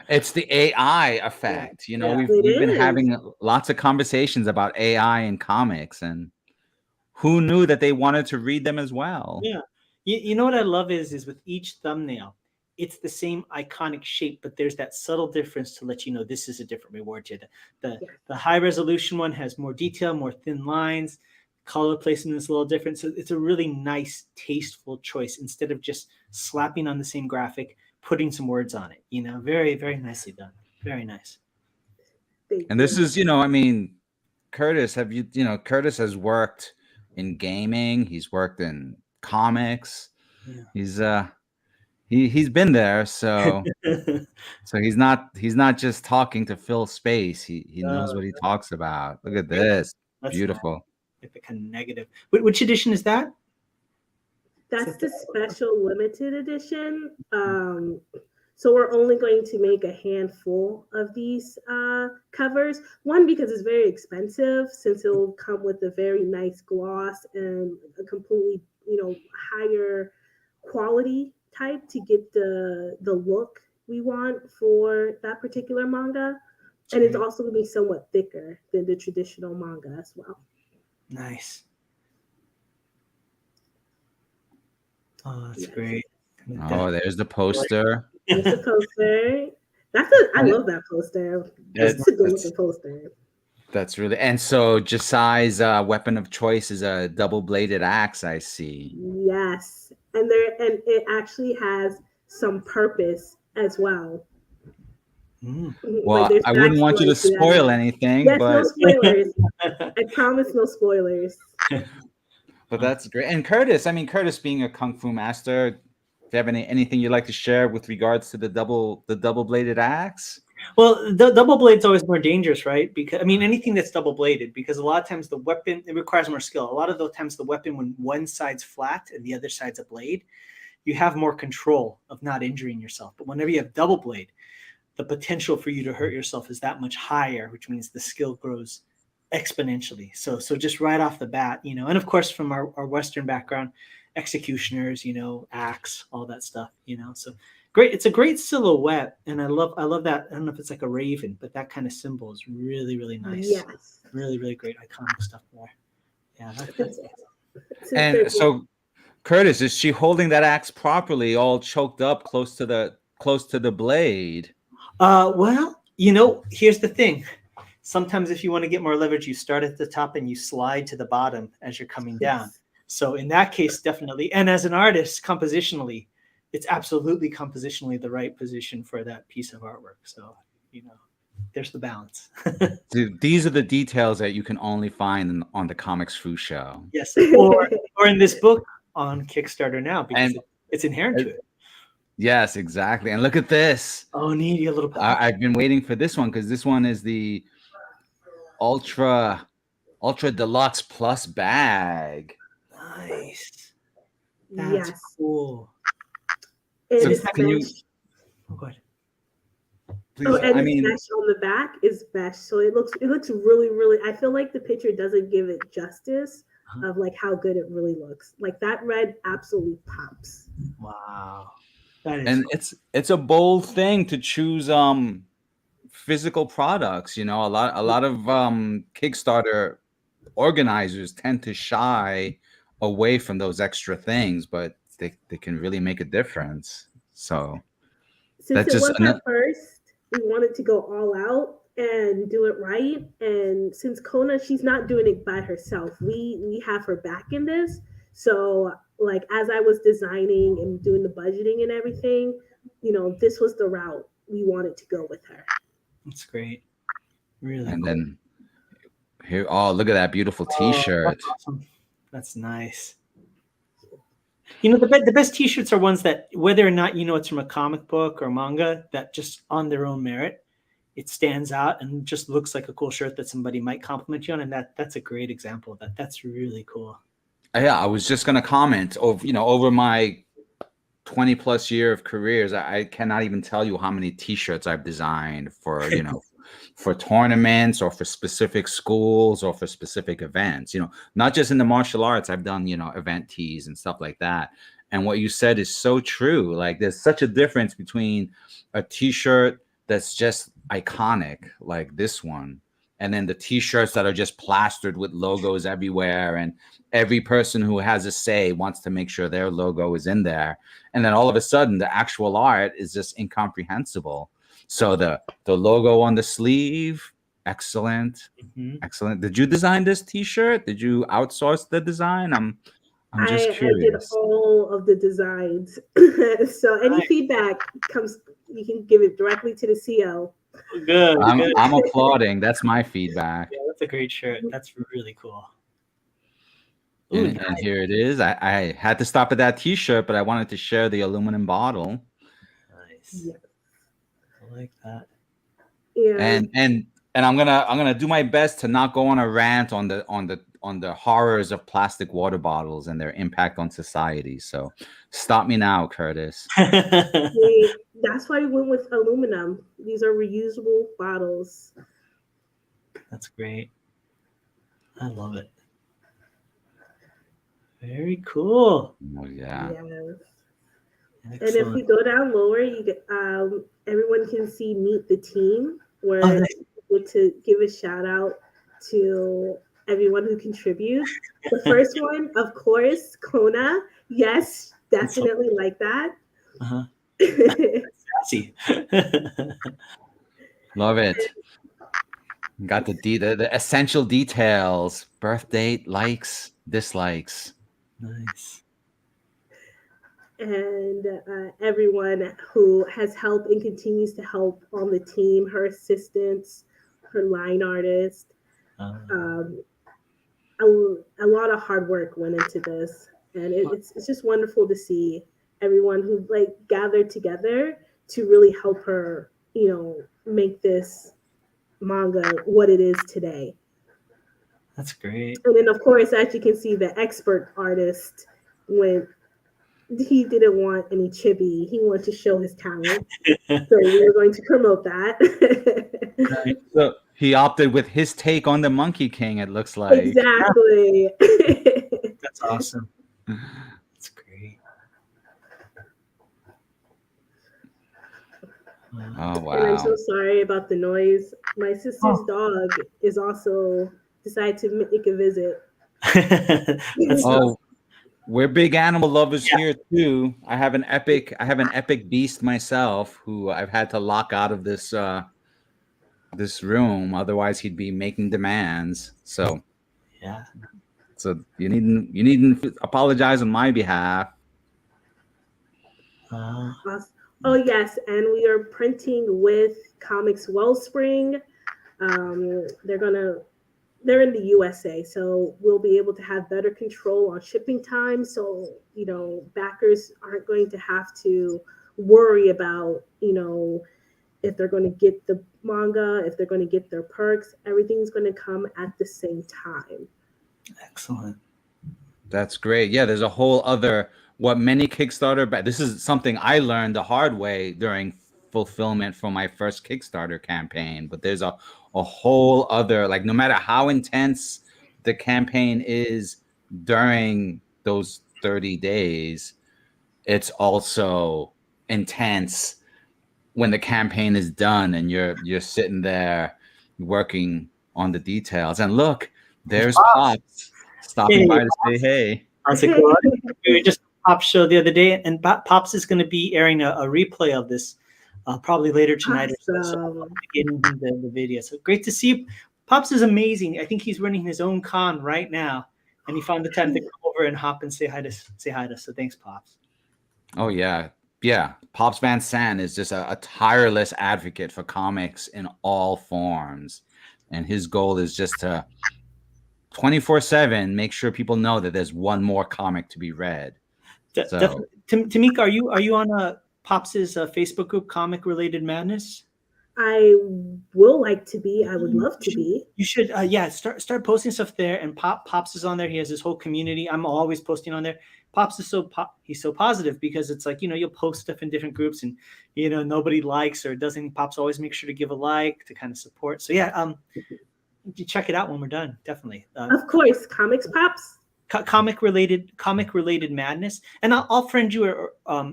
It's the AI effect. You know, Yeah. we've been having lots of conversations about AI and comics, and who knew that they wanted to read them as well? Yeah. You know what I love is with each thumbnail, it's the same iconic shape, but there's that subtle difference to let you know this is a different reward tier. The high resolution one has more detail, more thin lines. Color placement is a little different. So it's a really nice, tasteful choice instead of just slapping on the same graphic, putting some words on it. You know, very, very nicely done. Very nice. And this is, you know, I mean, Curtis, Curtis has worked in gaming. He's worked in comics. Yeah. He's been there. So he's not just talking to fill space. He knows what he talks about. Look at this. That's beautiful. Nice. Like the kind of negative. Which edition is that? That's the special limited edition. So we're only going to make a handful of these covers. One, because it's very expensive, since it'll come with a very nice gloss and a completely, higher quality type to get the look we want for that particular manga. And it's also going to be somewhat thicker than the traditional manga as well. Nice. Oh, that's great. Oh, there's the poster. There's the poster. I love that poster. It's a good looking poster. That's really, and so GISEI's weapon of choice is a double-bladed axe, I see. Yes. And it actually has some purpose as well. Well, I wouldn't want you to spoil anything, yes, but no spoilers. I promise no spoilers. But that's great. And Curtis, being a kung fu master, do you have anything you'd like to share with regards to the double-bladed axe? Well, the double blade's always more dangerous, right? Because anything that's double bladed, because a lot of times the weapon, it requires more skill. A lot of the times the weapon, when one side's flat and the other side's a blade, you have more control of not injuring yourself. But whenever you have double blade, the potential for you to hurt yourself is that much higher, which means the skill grows exponentially. So just right off the bat, and of course from our Western background, executioners, axe, all that stuff, so great. It's a great silhouette, and I love that. I don't know if it's like a raven, but that kind of symbol is really, really nice. Yes. Really, really great iconic stuff there. Yeah. That's and so Curtis, is she holding that axe properly, all choked up close to the blade? Well, here's the thing. Sometimes if you want to get more leverage, you start at the top and you slide to the bottom as you're coming down. So in that case, definitely. And as an artist, compositionally, it's absolutely compositionally the right position for that piece of artwork. So, there's the balance. These are the details that you can only find on the Comics Fu Show. Yes, or in this book on Kickstarter now, because it's inherent to it. Yes, exactly. And look at this. Oh, neat. A little. I've been waiting for this one because this one is the Ultra Deluxe Plus bag. Nice. That's cool. So can you? Oh, go ahead. Please, and the mesh on the back is mesh, so it looks really, really. I feel like the picture doesn't give it justice of like how good it really looks. Like that red absolutely pops. Wow. That is and cool. It's a bold thing to choose physical products. A lot of Kickstarter organizers tend to shy away from those extra things, but they can really make a difference. So since it was at first, we wanted to go all out and do it right. And since Kona, she's not doing it by herself. We have her back in this. So like as I was designing and doing the budgeting and everything, this was the route we wanted to go with her. That's great. Really and cool. Then here, look at that beautiful t-shirt. That's awesome. That's nice. The best t-shirts are ones that, whether or not it's from a comic book or manga, that just on their own merit, it stands out and just looks like a cool shirt that somebody might compliment you on. And that's a great example of that. That's really cool. Yeah, I was just gonna comment over, over my 20 plus year of careers, I cannot even tell you how many t-shirts I've designed for, for tournaments or for specific schools or for specific events, not just in the martial arts. I've done, event tees and stuff like that. And what you said is so true. Like there's such a difference between a t-shirt that's just iconic, like this one, and then the t-shirts that are just plastered with logos everywhere, and every person who has a say wants to make sure their logo is in there, and then all of a sudden the actual art is just incomprehensible. So the logo on the sleeve, excellent. Excellent. Did you design this t-shirt? Did you outsource the design? I'm just I did curious. all of the designs. So any feedback comes, you can give it directly to the CO. Good. I'm applauding. That's my feedback. Yeah, that's a great shirt. That's really cool. Ooh, and here it is. I had to stop at that t-shirt, but I wanted to share the aluminum bottle. Nice. Yeah. I like that. Yeah. And I'm gonna do my best to not go on a rant on the horrors of plastic water bottles and their impact on society. So stop me now, Curtis. That's why we went with aluminum. These are reusable bottles. That's great. I love it. Very cool. Oh yeah. Yes. And if we go down lower, you get everyone can see Meet the Team, where to give a shout out to everyone who contributes. The first one, of course, Kona. Yes, definitely like that. Sassy. Love it. Got the essential details: birth date, likes, dislikes. Nice. And everyone who has helped and continues to help on the team, her assistants, her line artist. A lot of hard work went into this, and it's just wonderful to see everyone who gathered together to really help her, make this manga what it is today. That's great. And then, of course, as you can see, the expert artist he didn't want any chibi. He wanted to show his talent. So we were going to promote that. Right. So he opted with his take on the Monkey King, it looks like. Exactly. That's awesome. That's great. Oh, wow. And I'm so sorry about the noise. My sister's dog is also decided to make a visit. Oh, we're big animal lovers here too. I have an epic beast myself who I've had to lock out of this this room, otherwise he'd be making demands. So yeah. So you needn't apologize on my behalf. Oh yes, and we are printing with Comics Wellspring. They're in the USA, so we'll be able to have better control on shipping time. So, backers aren't going to have to worry about, if they're going to get the manga, if they're going to get their perks. Everything's going to come at the same time. Excellent. That's great. Yeah, there's a whole other, what many Kickstarter, but this is something I learned the hard way during fulfillment for my first Kickstarter campaign. But there's a whole other, no matter how intense the campaign is during those 30 days, it's also intense when the campaign is done and you're sitting there working on the details. And look, there's Pops stopping by to say hey. How's it going? We just Pops show the other day, and Pops is going to be airing a replay of this probably later tonight. Awesome. So I'll get into the video. So great to see you. Pops is amazing. I think he's running his own con right now, and he found the time to come over and hop and say hi to us. So thanks, Pops. Oh yeah. Yeah, Pops Van Sant is just a tireless advocate for comics in all forms. And his goal is just to 24/7 make sure people know that there's one more comic to be read. So, Tamika, are you on Pops's Facebook group, Comic Related Madness? I will like to be. I would love to be. You should, yeah, start posting stuff there. And Pops is on there. He has his whole community. I'm always posting on there. Pops is he's so positive because it's like, you'll post stuff in different groups and nobody likes or doesn't. Pops always make sure to give a like to kind of support. So yeah, you check it out when we're done. Definitely. Of course, Comics Pops. Comic related madness, and I'll friend you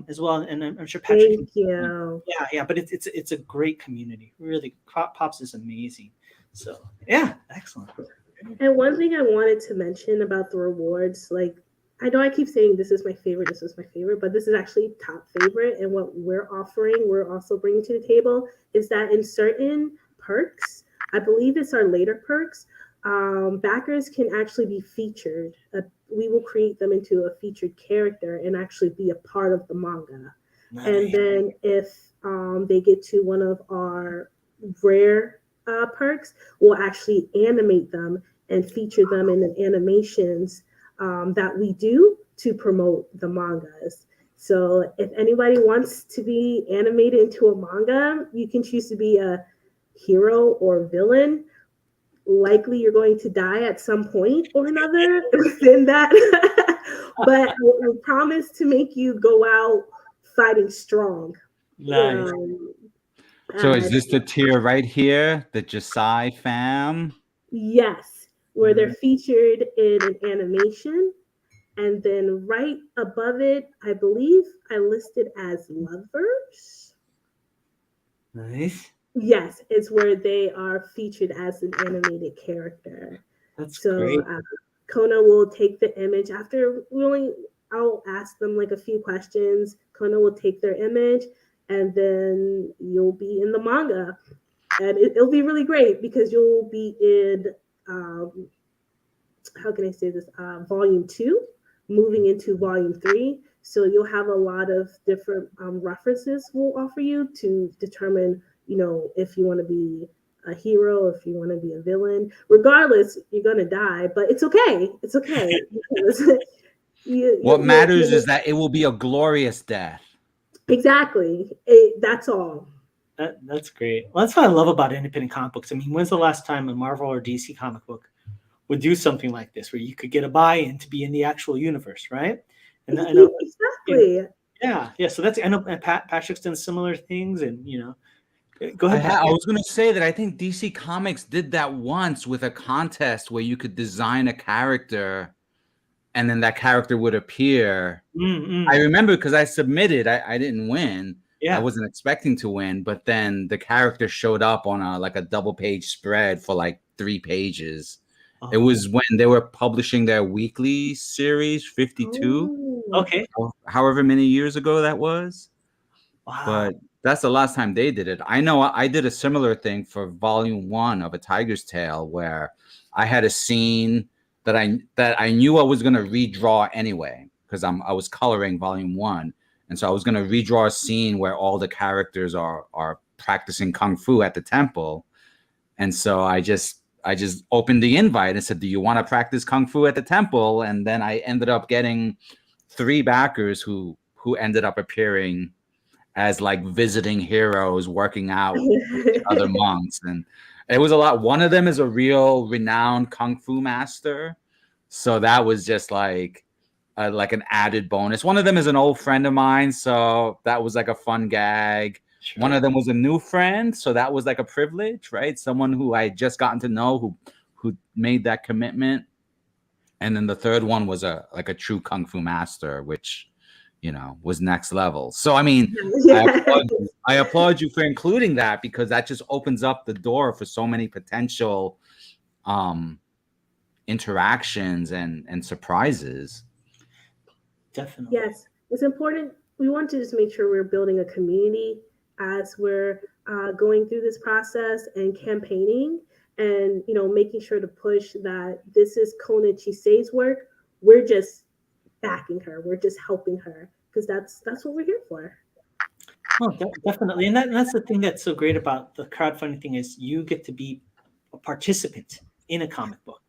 as well, and I'm sure Patrick. Thank you. Yeah, but it's a great community. Really, Pops is amazing. So yeah, excellent. And one thing I wanted to mention about the rewards, like, I know I keep saying this is my favorite, but this is actually top favorite, and what we're offering, we're also bringing to the table, is that in certain perks, I believe it's our later perks, backers can actually be featured. We will create them into a featured character and actually be a part of the manga. Nice. And then if they get to one of our rare perks, we'll actually animate them and feature them in the animations that we do to promote the mangas. So if anybody wants to be animated into a manga, you can choose to be a hero or villain. Likely you're going to die at some point or another within that. But we promise to make you go out fighting strong. Nice. So is this the tier right here, the GISEI fam? Yes, where they're featured in an animation. And then right above it, I believe I listed as lovers. Nice. Yes, it's where they are featured as an animated character. That's so great. Kona will take the image after I'll ask them like a few questions. Kona will take their image, and then you'll be in the manga, and it'll be really great because you'll be in how can I say this? Volume 2, moving into Volume 3. So you'll have a lot of different references we'll offer you to determine, if you want to be a hero, if you want to be a villain. Regardless, you're going to die, but it's okay. It's okay. What matters is that it will be a glorious death. Exactly. That's all. That's great. Well, that's what I love about independent comic books. I mean, when's the last time a Marvel or DC comic book would do something like this, where you could get a buy-in to be in the actual universe, right? And I know exactly. Yeah. So I know Patrick's done similar things, and go ahead. I was going to say that I think DC Comics did that once with a contest where you could design a character, and then that character would appear. I remember because I submitted. I didn't win. Yeah. I wasn't expecting to win, but then the character showed up on a double-page spread for like 3 pages. It was when they were publishing their weekly series, 52. Okay. However many years ago that was. Wow. But that's the last time they did it. I know I did a similar thing for Volume 1 of A Tiger's Tale, where I had a scene that I knew I was going to redraw anyway, because I was coloring Volume 1. And so I was going to redraw a scene where all the characters are practicing Kung Fu at the temple. And so I just opened the invite and said, do you want to practice Kung Fu at the temple? And then I ended up getting 3 backers who ended up appearing as like visiting heroes working out with other monks. And it was a lot. One of them is a real renowned Kung Fu master. So that was just like an added bonus. One of them is an old friend of mine. So that was like a fun gag. Sure. One of them was a new friend, so that was like a privilege, right? Someone who I had just gotten to know who made that commitment. And then the third one was a true Kung Fu master, which, was next level. So I mean, I applaud you for including that, because that just opens up the door for so many potential interactions and surprises. Definitely. Yes, it's important. We want to just make sure we're building a community as we're going through this process and campaigning, and making sure to push that this is Kona Chise's work. We're just backing her. We're just helping her, because that's what we're here for. Oh, definitely. And that's the thing that's so great about the crowdfunding thing, is you get to be a participant in a comic book,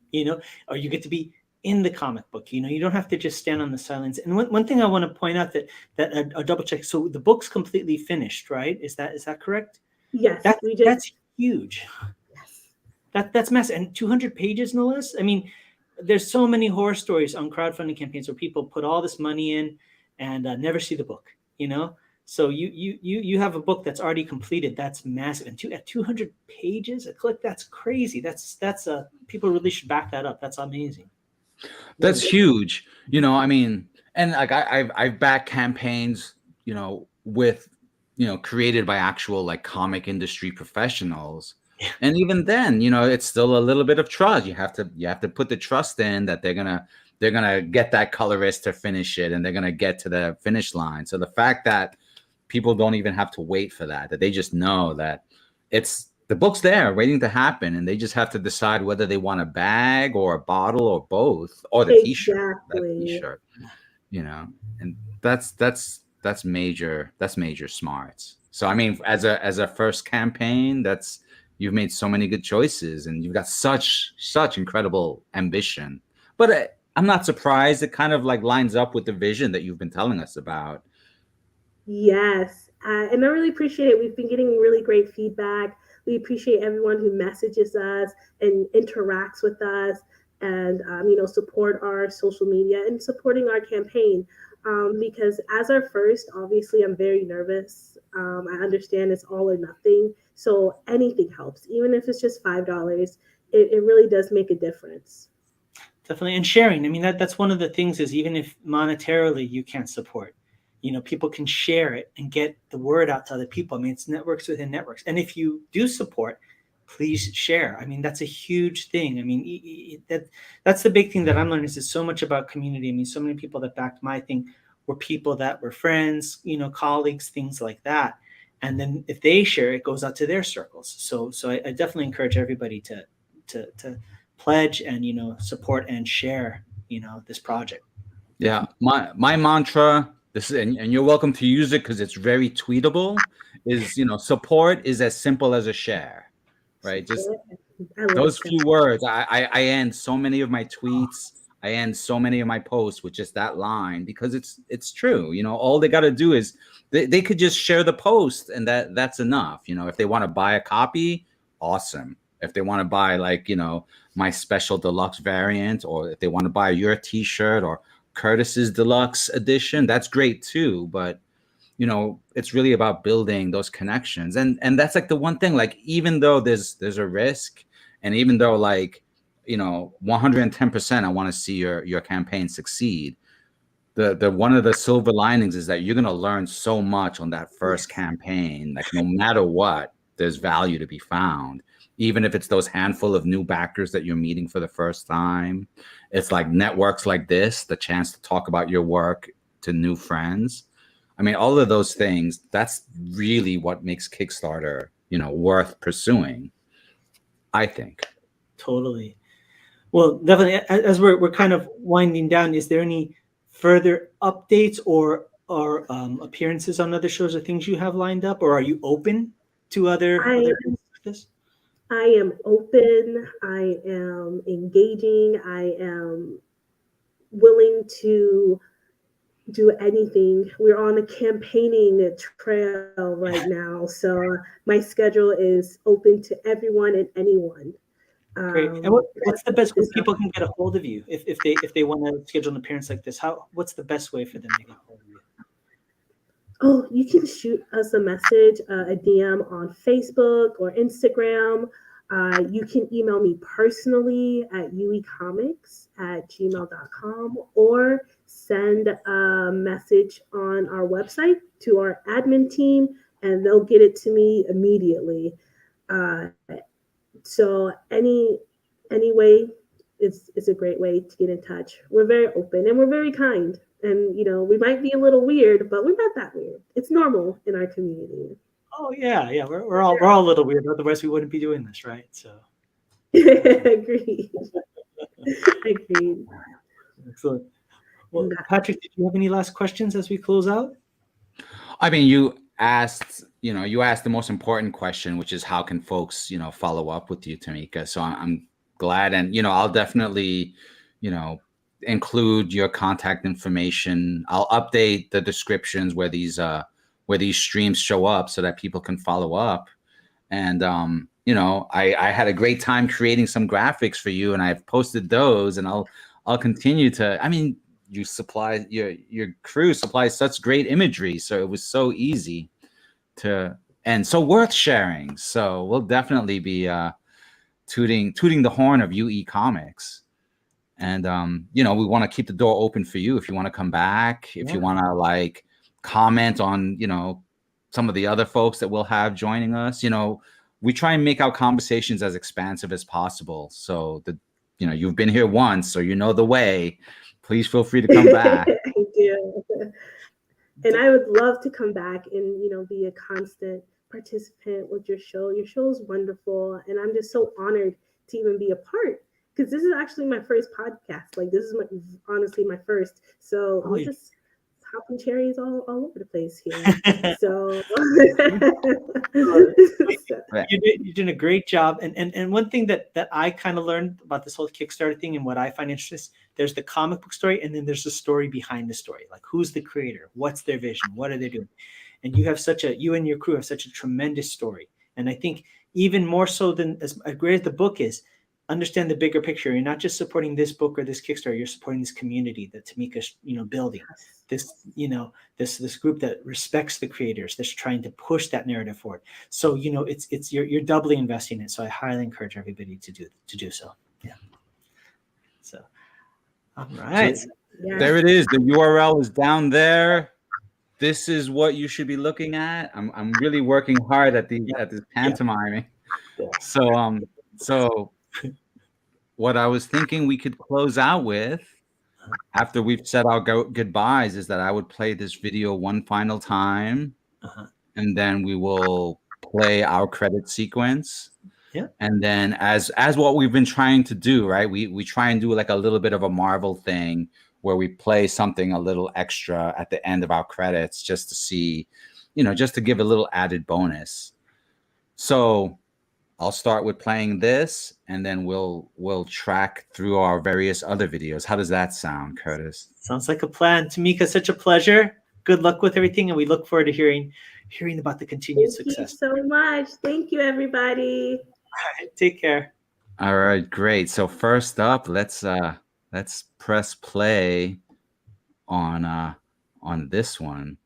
or you get to be in the comic book. You don't have to just stand on the sidelines. And one thing I want to point out that a double check. So the book's completely finished, right? Is that correct? Yes, That's huge. That's massive. And 200 pages, no less. I mean, there's so many horror stories on crowdfunding campaigns where people put all this money in and never see the book, you know? So you have a book that's already completed. That's massive. And at 200 pages a click, that's crazy. That's people really should back that up. That's amazing. That's huge. You know, I mean, and like I've backed campaigns, you know, with, you know, created by actual like comic industry professionals. And even then, you know, it's still a little bit of trust. You have to put the trust in that they're gonna get that colorist to finish it, and they're gonna get to the finish line. So the fact that people don't even have to wait for that they just know that the book's there waiting to happen, and they just have to decide whether they want a bag or a bottle or both, or the t-shirt, you know, and that's major smarts. So I mean, as a first campaign, you've made so many good choices, and you've got such incredible ambition. But I'm not surprised. It kind of like lines up with the vision that you've been telling us about. Yes, and I really appreciate it. We've been getting really great feedback. We appreciate everyone who messages us and interacts with us, and support our social media and supporting our campaign. Because as our first, obviously, I'm very nervous. I understand it's all or nothing, so anything helps, even if it's just $5. It really does make a difference. Definitely, and sharing. I mean, that's one of the things is even if monetarily you can't support, you know, people can share it and get the word out to other people. I mean, it's networks within networks. And if you do support, please share. I mean, that's a huge thing. I mean, that's the big thing that I'm learning is it's so much about community. I mean, so many people that backed my thing were people that were friends, you know, colleagues, things like that. And then if they share, it goes out to their circles. So I definitely encourage everybody to pledge and, you know, support and share, you know, this project. Yeah, my mantra, and you're welcome to use it because it's very tweetable, is, you know, support is as simple as a share, right? Just those few words. I end so many of my tweets, I end so many of my posts with just that line, because it's true. You know, all they got to do is they could just share the post, and that's enough. You know, if they want to buy a copy, awesome. If they want to buy, like, you know, my special deluxe variant, or if they want to buy your t-shirt or Curtis's deluxe edition, that's great too. But, you know, it's really about building those connections, and that's like the one thing, like, even though there's a risk, and even though, like, you know, 110% I want to see your campaign succeed, the one of the silver linings is that you're going to learn so much on that first campaign. Like, no matter what, there's value to be found. Even if it's those handful of new backers that you're meeting for the first time, it's like networks like this, the chance to talk about your work to new friends. I mean, all of those things, that's really what makes Kickstarter, you know, worth pursuing, I think. Totally. Well, definitely, as we're kind of winding down, is there any further updates or appearances on other shows or things you have lined up, or are you open to other things like this? I am open. I am engaging. I am willing to do anything. We're on a campaigning trail right now, so my schedule is open to everyone and anyone. Great. And what's the best way people can get a hold of you if they want to schedule an appearance like this? What's the best way for them to get a hold of you? Oh, you can shoot us a message, a DM on Facebook or Instagram. You can email me personally at uecomics@gmail.com, or send a message on our website to our admin team, and they'll get it to me immediately. So any way, it's a great way to get in touch. We're very open and we're very kind. And, you know, we might be a little weird, but we're not that weird. It's normal in our community. Oh yeah. We're all a little weird. Otherwise, we wouldn't be doing this, right? So. Agreed. Excellent. Well, Patrick, did you have any last questions as we close out? I mean, you asked the most important question, which is how can folks, you know, follow up with you, Tamika? So I'm glad, and, you know, I'll definitely, you know, include your contact information. I'll update the descriptions where these streams show up so that people can follow up. And you know, I had a great time creating some graphics for you, and I've posted those, and I'll continue to. I mean, you supply your crew supplies such great imagery, so it was so easy to and so worth sharing. So we'll definitely be tooting the horn of UE Comix. And you know, we want to keep the door open for you if you want to come back, if you want to like comment on, you know, some of the other folks that we'll have joining us. You know, we try and make our conversations as expansive as possible. So that, you know, you've been here once, so you know the way. Please feel free to come back. I do. And I would love to come back and, you know, be a constant participant with your show. Your show is wonderful. And I'm just so honored to even be a part, because this is actually my first podcast. Like, this is honestly my first. So I'm just popping cherries all over the place here. So you're doing a great job. And one thing that I kind of learned about this whole Kickstarter thing and what I find interesting, there's the comic book story, and then there's the story behind the story. Like, who's the creator? What's their vision? What are they doing? And you and your crew have such a tremendous story. And I think even more so than as great as the book is, understand the bigger picture. You're not just supporting this book or this Kickstarter. You're supporting this community that Tamika's, you know, building. This, you know, this group that respects the creators, that's trying to push that narrative forward. So, you know, it's you're doubly investing in it. So I highly encourage everybody to do so. Yeah. So, all right. So, there it is. The URL is down there. This is what you should be looking at. I'm really working hard at this pantomiming. Yeah. So what I was thinking we could close out with, after we've said our goodbyes, is that I would play this video one final time, and then we will play our credit sequence. Yeah. And then as what we've been trying to do, right? We try and do like a little bit of a Marvel thing where we play something a little extra at the end of our credits, just to see, you know, just to give a little added bonus. So I'll start with playing this, and then we'll track through our various other videos. How does that sound, Curtis? Sounds like a plan. Tamika, such a pleasure. Good luck with everything, and we look forward to hearing about the continued success. Thank you so much. Thank you, everybody. All right, take care. All right, great. So first up, let's press play on this one.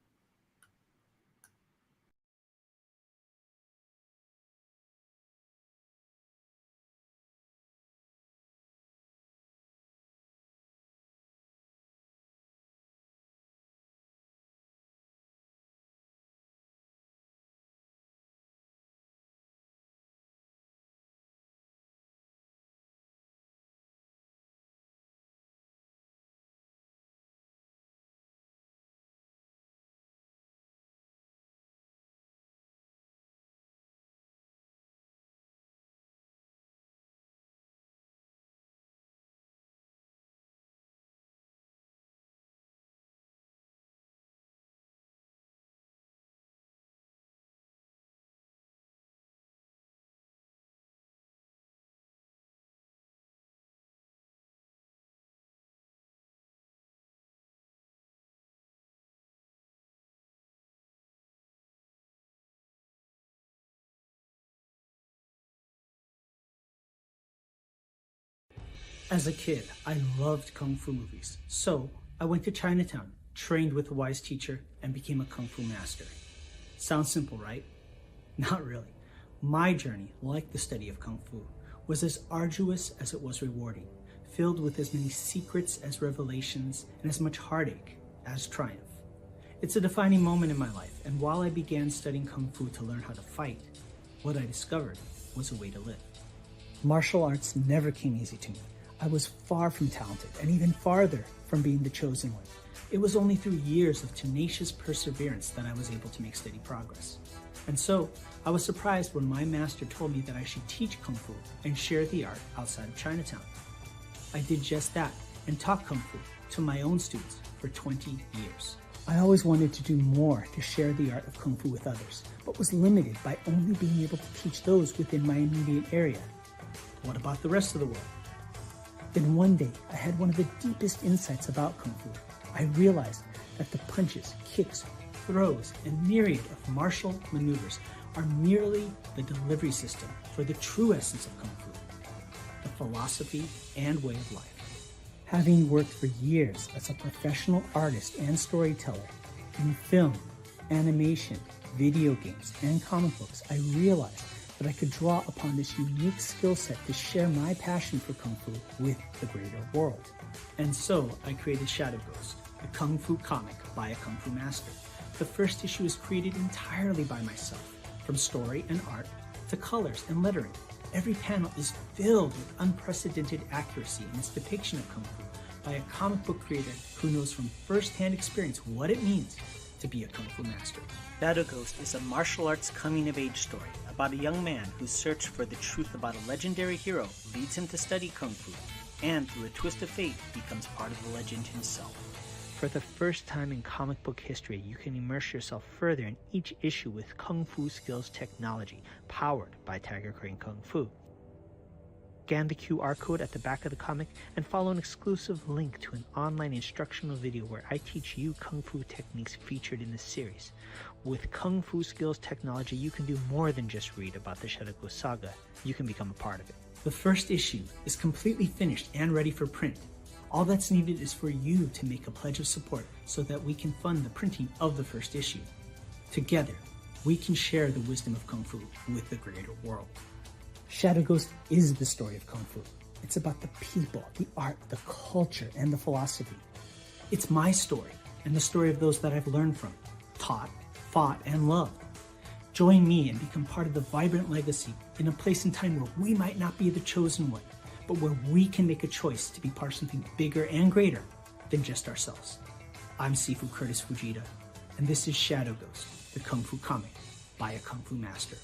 As a kid, I loved Kung Fu movies. So I went to Chinatown, trained with a wise teacher, and became a Kung Fu master. Sounds simple, right? Not really. My journey, like the study of Kung Fu, was as arduous as it was rewarding, filled with as many secrets as revelations and as much heartache as triumph. It's a defining moment in my life, and while I began studying Kung Fu to learn how to fight, what I discovered was a way to live. Martial arts never came easy to me. I was far from talented, and even farther from being the chosen one. It was only through years of tenacious perseverance that I was able to make steady progress. And so, I was surprised when my master told me that I should teach Kung Fu and share the art outside of Chinatown. I did just that and taught Kung Fu to my own students for 20 years. I always wanted to do more to share the art of Kung Fu with others, but was limited by only being able to teach those within my immediate area. What about the rest of the world? Then one day, I had one of the deepest insights about Kung Fu. I realized that the punches, kicks, throws, and myriad of martial maneuvers are merely the delivery system for the true essence of Kung Fu, the philosophy and way of life. Having worked for years as a professional artist and storyteller in film, animation, video games, and comic books, I realized that I could draw upon this unique skill set to share my passion for Kung Fu with the greater world. And so I created Shadow Ghost, a Kung Fu comic by a Kung Fu master. The first issue is created entirely by myself, from story and art to colors and lettering. Every panel is filled with unprecedented accuracy in its depiction of Kung Fu by a comic book creator who knows from first-hand experience what it means to be a Kung Fu master. Shadow Ghost is a martial arts coming-of-age story about a young man whose search for the truth about a legendary hero leads him to study Kung Fu, and through a twist of fate becomes part of the legend himself. For the first time in comic book history, you can immerse yourself further in each issue with Kung Fu skills technology, powered by Tiger Crane Kung Fu. Scan the QR code at the back of the comic and follow an exclusive link to an online instructional video where I teach you Kung Fu techniques featured in this series. With Kung Fu skills technology, you can do more than just read about the Shadow Ghost saga. You can become a part of it. The first issue is completely finished and ready for print. All that's needed is for you to make a pledge of support so that we can fund the printing of the first issue. Together, we can share the wisdom of Kung Fu with the greater world. Shadow Ghost is the story of Kung Fu. It's about the people, the art, the culture, and the philosophy. It's my story and the story of those that I've learned from, taught, fought, and loved. Join me and become part of the vibrant legacy in a place and time where we might not be the chosen one, but where we can make a choice to be part of something bigger and greater than just ourselves. I'm Sifu Curtis Fujita, and this is Shadow Ghost, the Kung Fu comic by a Kung Fu master.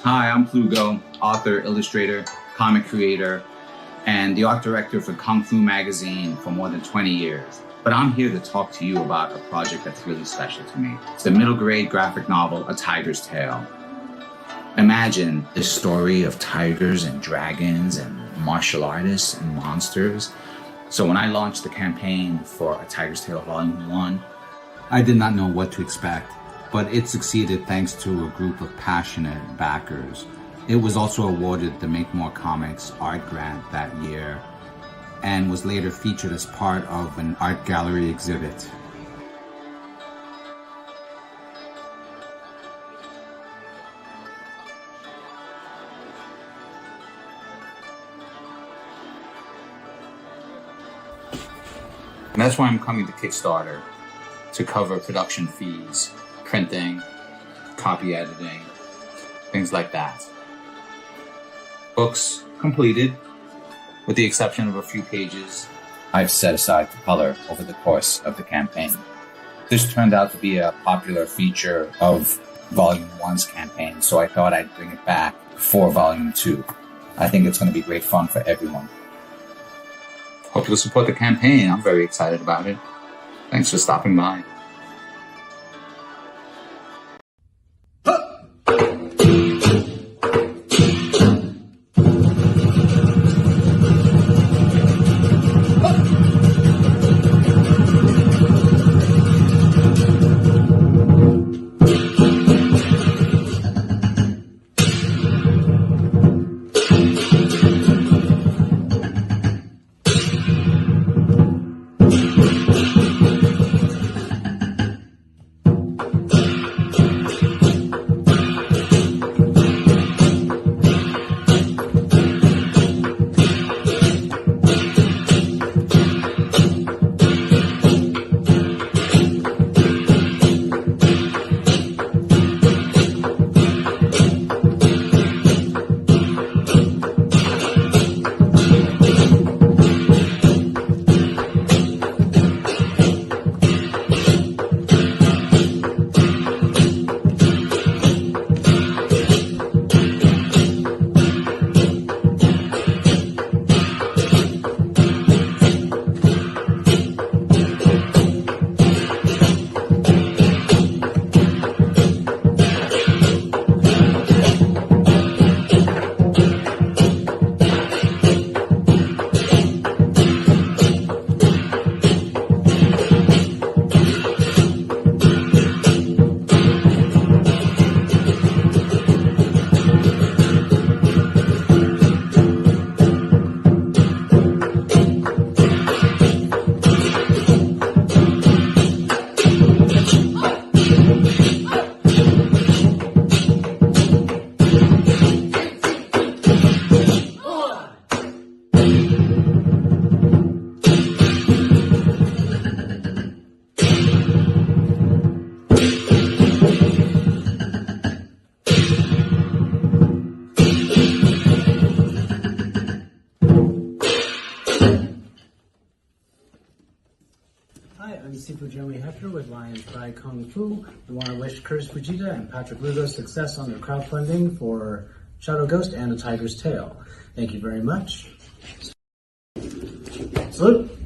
Hi, I'm Plugo, author, illustrator, comic creator, and the art director for Kung Fu magazine for more than 20 years. But I'm here to talk to you about a project that's really special to me. It's the middle grade graphic novel, A Tiger's Tale. Imagine the story of tigers and dragons and martial artists and monsters. So when I launched the campaign for A Tiger's Tale Volume 1, I did not know what to expect, but it succeeded thanks to a group of passionate backers. It was also awarded the Make More Comics art grant that year and was later featured as part of an art gallery exhibit. that's why I'm coming to Kickstarter, to cover production fees, printing, copy editing, things like that. Books completed, with the exception of a few pages I've set aside to color over the course of the campaign. This turned out to be a popular feature of Volume 1's campaign, so I thought I'd bring it back for Volume 2. I think it's going to be great fun for everyone. Hope you'll support the campaign. I'm very excited about it. Thanks for stopping by. Jeremy Hefner with Lions Cry Kung Fu. We want to wish Curtis Fujita and Patrick Lugo success on their crowdfunding for Shadow Ghost and A Tiger's Tail. Thank you very much. Salute!